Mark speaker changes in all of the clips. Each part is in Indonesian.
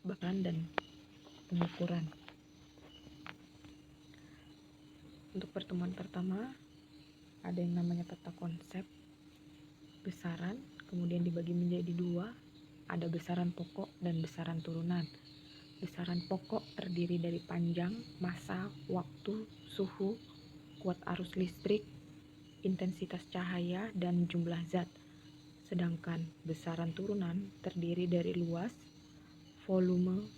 Speaker 1: bahan dan pengukuran. Untuk pertemuan pertama ada yang namanya peta konsep besaran, kemudian dibagi menjadi dua, ada besaran pokok dan besaran turunan. Besaran pokok terdiri dari panjang, massa, waktu, suhu, kuat arus listrik, intensitas cahaya, dan jumlah zat. Sedangkan besaran turunan terdiri dari luas, volume,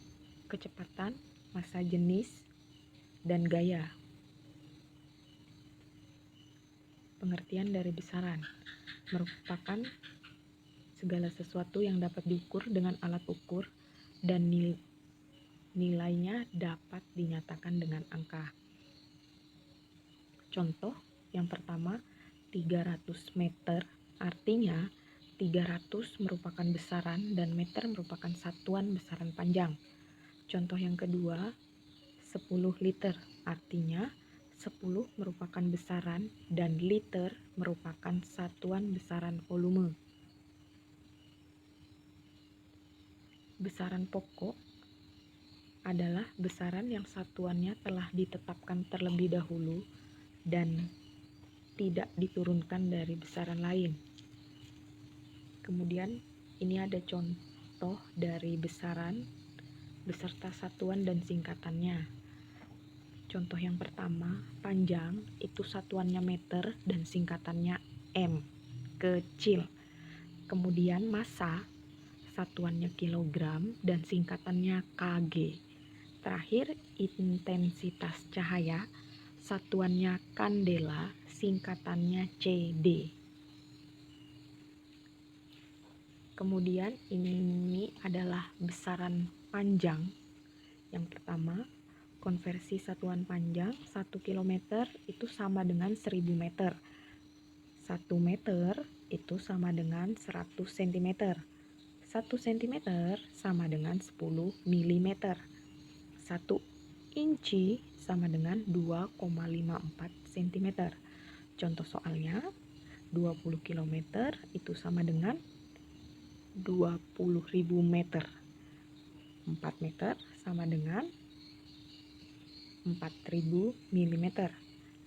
Speaker 1: kecepatan, massa jenis, dan gaya. Pengertian dari besaran merupakan segala sesuatu yang dapat diukur dengan alat ukur dan nilainya dapat dinyatakan dengan angka. Contoh yang pertama, 300 meter, artinya 300 merupakan besaran dan meter merupakan satuan besaran panjang. Contoh yang kedua, 10 liter, artinya 10 merupakan besaran dan liter merupakan satuan besaran volume. Besaran pokok adalah besaran yang satuannya telah ditetapkan terlebih dahulu dan tidak diturunkan dari besaran lain. Kemudian ini ada contoh dari besaran beserta satuan dan singkatannya. Contoh yang pertama, panjang itu satuannya meter dan singkatannya M, kecil. Kemudian massa satuannya kilogram dan singkatannya kg. Terakhir, intensitas cahaya satuannya kandela, singkatannya CD. Kemudian ini adalah besaran panjang. Yang pertama, konversi satuan panjang 1 km itu sama dengan 1000 meter. 1 meter itu sama dengan 100 cm. 1 cm sama dengan 10 mm. 1 inci sama dengan 2,54 cm. Contoh soalnya, 20 km itu sama dengan 20.000 meter. 4 meter sama dengan 4.000 mm.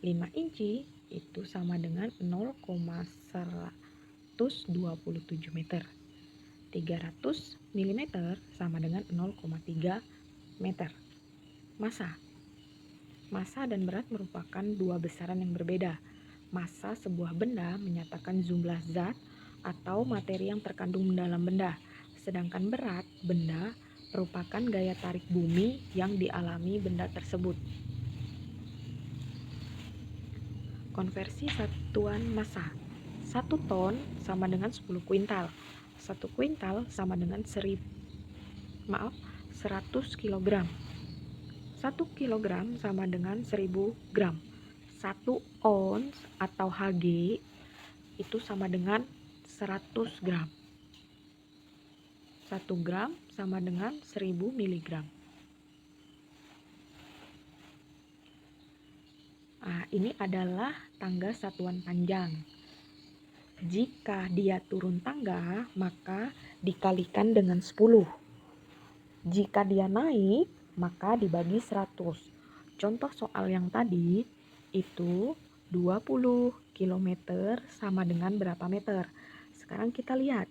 Speaker 1: 5 inci itu sama dengan 0,127 meter. 300 mm sama dengan 0,3 meter. Massa dan berat merupakan dua besaran yang berbeda. Massa sebuah benda menyatakan jumlah zat atau materi yang terkandung dalam benda, sedangkan berat benda merupakan gaya tarik bumi yang dialami benda tersebut. Konversi satuan massa. 1 ton sama dengan 10 kuintal. 1 kuintal sama dengan 100 kg. 1 kilogram sama dengan 1000 gram. 1 ons atau Hg itu sama dengan 100 gram. 1 gram sama dengan 1000 mg. Ini adalah tangga satuan panjang. Jika dia turun tangga, maka dikalikan dengan 10. Jika dia naik, maka dibagi 100. Contoh soal yang tadi itu 20 km sama dengan berapa meter? Sekarang kita lihat.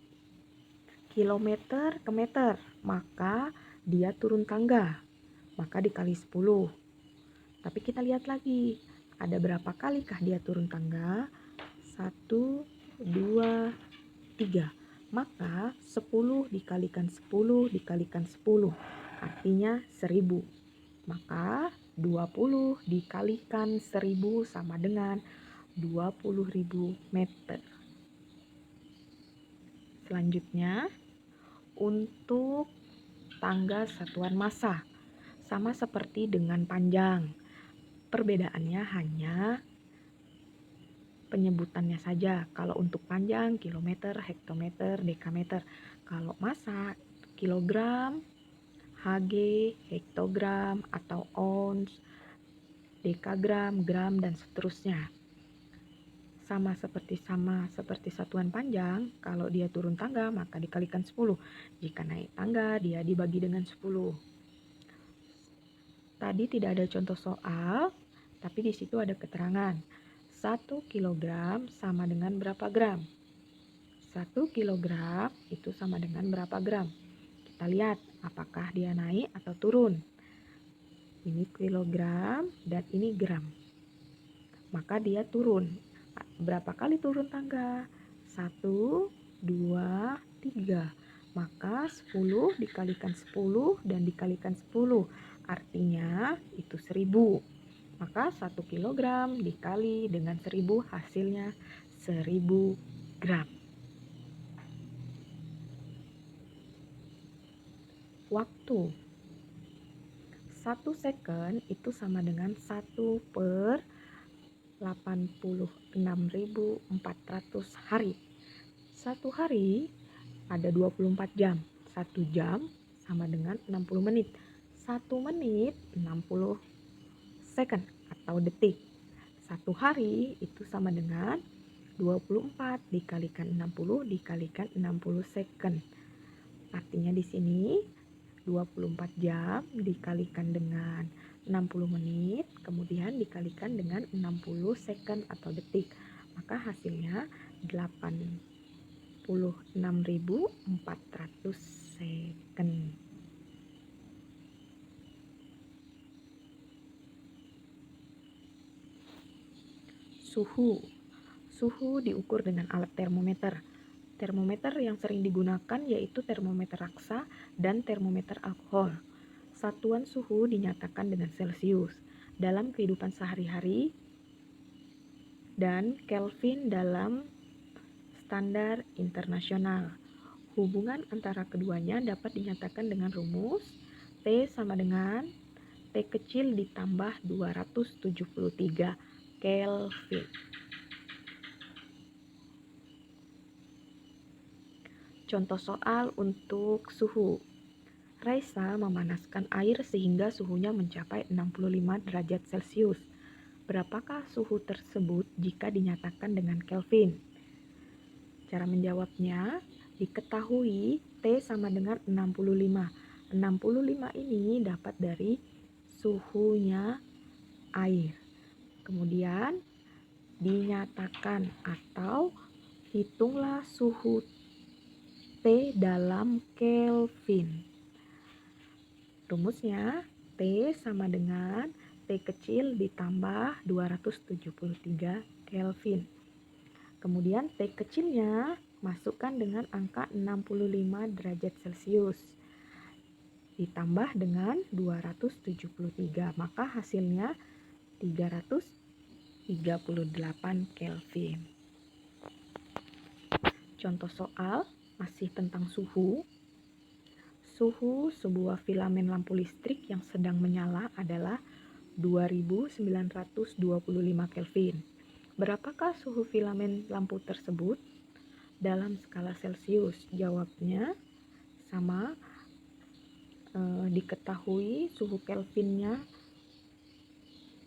Speaker 1: Kilometer ke meter, maka dia turun tangga. Maka dikali 10. Tapi kita lihat lagi, ada berapa kalikah dia turun tangga? 1, 2, 3. Maka 10 dikalikan 10 dikalikan 10, artinya 1000. Maka 20 dikalikan 1000 sama dengan 20.000 meter. Selanjutnya, untuk tangga satuan massa, sama seperti dengan panjang. Perbedaannya hanya penyebutannya saja. Kalau untuk panjang, kilometer, hektometer, dekameter. Kalau massa, kilogram, Hg, hektogram atau ons, dekagram, gram, dan seterusnya. sama seperti satuan panjang, kalau dia turun tangga maka dikalikan 10. Jika naik tangga dia dibagi dengan 10. Tadi tidak ada contoh soal, tapi di situ ada keterangan. 1 kilogram sama dengan berapa gram? 1 kilogram itu sama dengan berapa gram? Kita lihat apakah dia naik atau turun. Ini kilogram dan ini gram. Maka dia turun. Berapa kali turun tangga? 1, 2, 3. Maka 10 dikalikan 10 dan dikalikan 10. Artinya itu 1000. Maka 1 kilogram dikali dengan 1000 hasilnya 1000 gram. Waktu. 1 second itu sama dengan 1/86.400 hari. 1 hari ada 24 jam. 1 jam sama dengan 60 menit. 1 menit 60 second atau detik. 1 hari itu sama dengan 24 dikalikan 60 dikalikan 60 second. Artinya di sini 24 jam dikalikan dengan 60 menit, kemudian dikalikan dengan 60 second atau detik. Maka hasilnya 86.400 second. Suhu diukur dengan alat termometer. Termometer yang sering digunakan yaitu termometer raksa dan termometer alkohol. Satuan suhu dinyatakan dengan Celcius dalam kehidupan sehari-hari dan Kelvin dalam standar internasional. Hubungan antara keduanya dapat dinyatakan dengan rumus T sama dengan T kecil ditambah 273 Kelvin. Contoh soal untuk suhu. Raisa memanaskan air sehingga suhunya mencapai 65 derajat Celcius. Berapakah suhu tersebut jika dinyatakan dengan Kelvin? Cara menjawabnya, diketahui T sama dengan 65. 65 ini dapat dari suhunya air. Kemudian dinyatakan atau hitunglah suhu T dalam Kelvin. Rumusnya T sama dengan T kecil ditambah 273 Kelvin. Kemudian T kecilnya masukkan dengan angka 65 derajat Celcius ditambah dengan 273, maka hasilnya 338 Kelvin. Contoh soal masih tentang suhu. Suhu sebuah filamen lampu listrik yang sedang menyala adalah 2925 Kelvin. Berapakah suhu filamen lampu tersebut dalam skala Celcius? Jawabnya sama, diketahui suhu Kelvinnya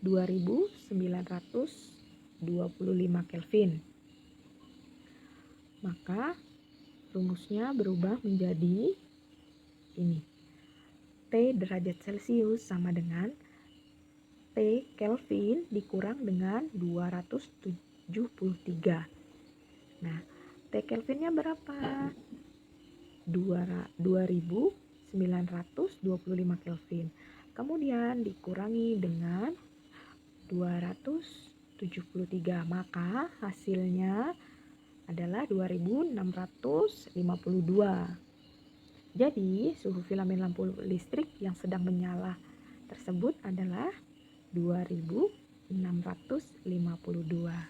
Speaker 1: 2925 Kelvin. Maka rumusnya berubah menjadi ini. T derajat Celcius sama dengan T Kelvin dikurang dengan 273. Nah, T Kelvinnya berapa? 2925 Kelvin. Kemudian dikurangi dengan 273, maka hasilnya adalah 2652. Jadi, suhu filamen lampu listrik yang sedang menyala tersebut adalah 2652.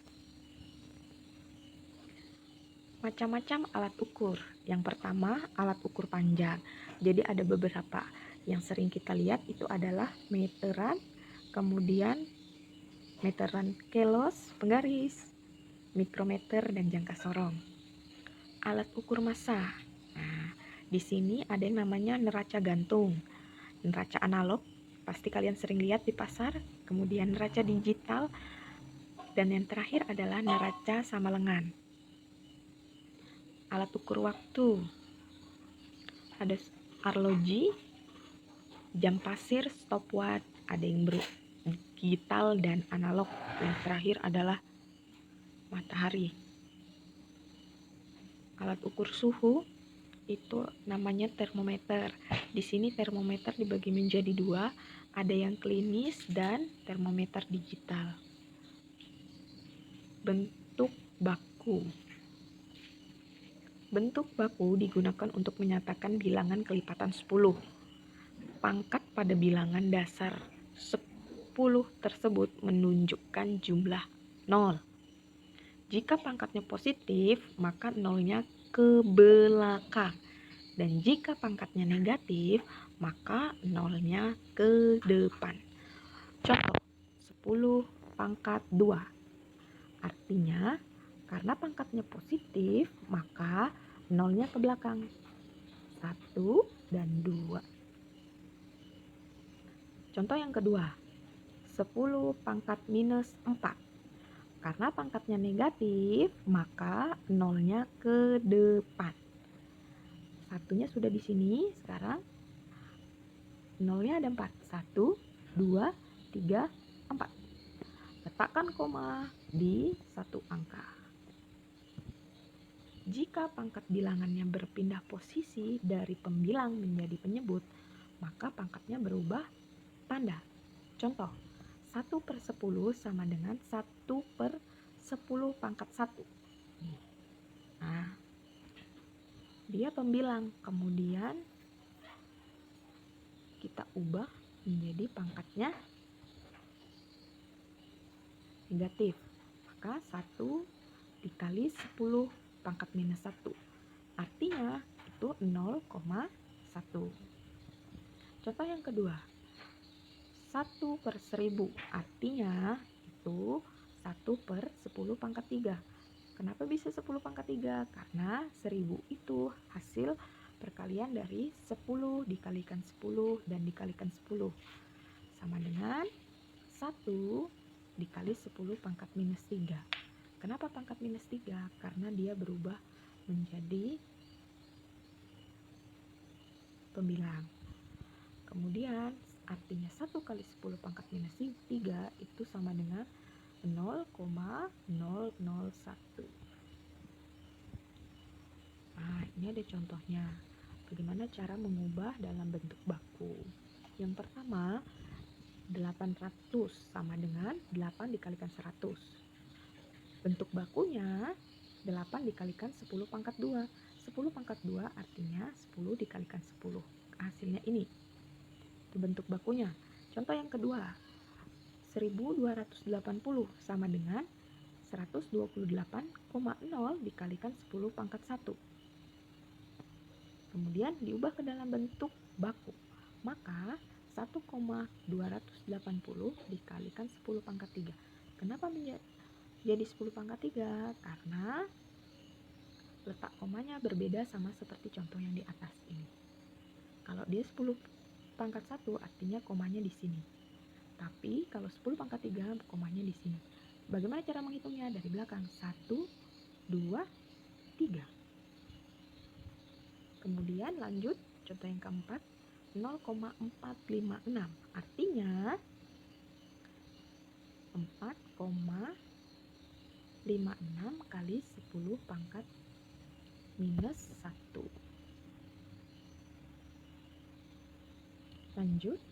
Speaker 1: Macam-macam alat ukur. Yang pertama, alat ukur panjang. Jadi ada beberapa yang sering kita lihat itu adalah meteran, kemudian meteran kelos, penggaris, mikrometer, dan jangka sorong. Alat ukur massa. Nah, di sini ada yang namanya neraca gantung, neraca analog, pasti kalian sering lihat di pasar. Kemudian neraca digital, Dan yang terakhir adalah neraca sama lengan. Alat ukur waktu. Ada arloji, jam pasir, stopwatch, ada yang digital dan analog. Yang terakhir adalah matahari. Alat ukur suhu itu namanya termometer. Di sini termometer dibagi menjadi dua, ada yang klinis dan termometer digital. Bentuk baku. Bentuk baku digunakan untuk menyatakan bilangan kelipatan 10. Pangkat pada bilangan dasar 10 tersebut menunjukkan jumlah 0. Jika pangkatnya positif, maka nolnya ke belakang. Dan jika pangkatnya negatif, maka nolnya ke depan. Contoh, 10 pangkat 2. Artinya, karena pangkatnya positif, maka nolnya ke belakang. 1 dan 2. Contoh yang kedua, 10 pangkat minus 4. Karena pangkatnya negatif, maka nolnya ke depan. Satunya sudah di sini, sekarang nolnya ada 4. 1, 2, 3, 4. Letakkan koma di satu angka. Jika pangkat bilangannya berpindah posisi dari pembilang menjadi penyebut, maka pangkatnya berubah tanda. Contoh, 1/10 sama dengan 1/10 pangkat 1. Nah, dia pembilang, kemudian kita ubah menjadi pangkatnya negatif. Maka 1 dikali 10 pangkat minus 1. Artinya itu 0,1. Contoh yang kedua, 1/1000. Artinya itu 1/10 pangkat 3. Kenapa bisa 10 pangkat 3? Karena 1000 itu hasil perkalian dari 10 dikalikan 10 dan dikalikan 10. Sama dengan 1 dikali 10 pangkat minus 3. Kenapa pangkat minus 3? Karena dia berubah menjadi pembilang. Kemudian artinya 1 kali 10 pangkat minus 3 itu sama dengan 0,001. Nah, ini ada contohnya. Bagaimana cara mengubah dalam bentuk baku. Yang pertama, 800 sama dengan 8 dikalikan 100. Bentuk bakunya 8 dikalikan 10 pangkat 2. 10 pangkat 2 artinya 10 dikalikan 10. Hasilnya ini. Itu bentuk bakunya. Contoh yang kedua, 1280 sama dengan 128,0 dikalikan 10 pangkat 1. Kemudian diubah ke dalam bentuk baku. Maka 1,280 dikalikan 10 pangkat 3. Kenapa menjadi 10 pangkat 3? Karena letak komanya berbeda sama seperti contoh yang di atas ini. Kalau dia 10 pangkat 1 artinya komanya di sini. Tapi kalau 10 pangkat 3 komanya di sini. Bagaimana cara menghitungnya? Dari belakang. 1, 2, 3. Kemudian lanjut contoh yang keempat, 0,456. Artinya 4,56 kali 10 pangkat minus 1. Lanjut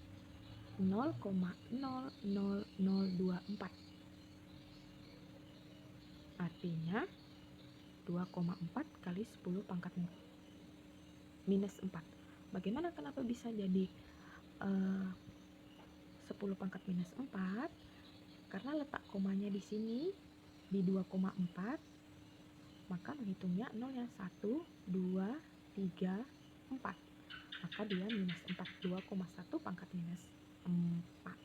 Speaker 1: 0,00024. Artinya 2,4 kali 10 pangkat minus 4. Bagaimana kenapa bisa jadi 10 pangkat minus 4? Karena letak komanya di sini di 2,4, maka menghitungnya 0 ya 1, 2, 3, 4. Maka dia minus 4, 2,1 pangkat minus 4.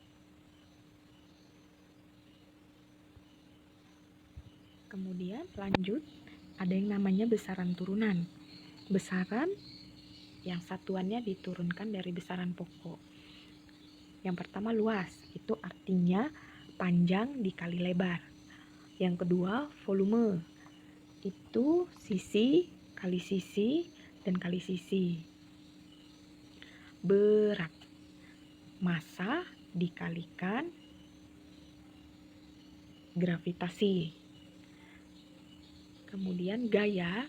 Speaker 1: Kemudian lanjut, ada yang namanya besaran turunan. Besaran yang satuannya diturunkan dari besaran pokok. Yang pertama luas, itu artinya panjang dikali lebar. Yang kedua, volume. Itu sisi kali sisi dan kali sisi. Berat. Massa dikalikan gravitasi. Kemudian gaya,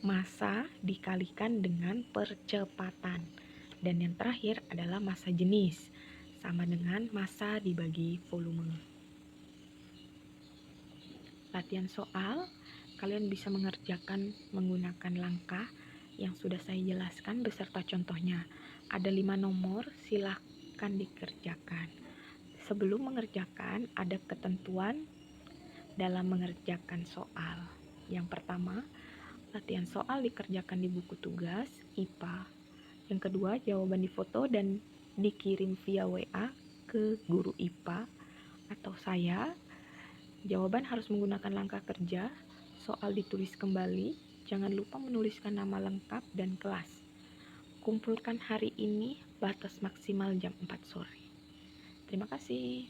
Speaker 1: massa dikalikan dengan percepatan. Dan yang terakhir adalah massa jenis, sama dengan massa dibagi volume. Latihan soal, kalian bisa mengerjakan menggunakan langkah yang sudah saya jelaskan beserta contohnya. Ada 5 nomor, silahkan dikerjakan. Sebelum mengerjakan, ada ketentuan dalam mengerjakan soal. Yang pertama, latihan soal dikerjakan di buku tugas IPA. Yang kedua, jawaban difoto dan dikirim via WA ke guru IPA atau saya. Jawaban harus menggunakan langkah kerja. Soal ditulis kembali. Jangan lupa menuliskan nama lengkap dan kelas. Kumpulkan hari ini, batas maksimal jam 4 sore. Terima kasih.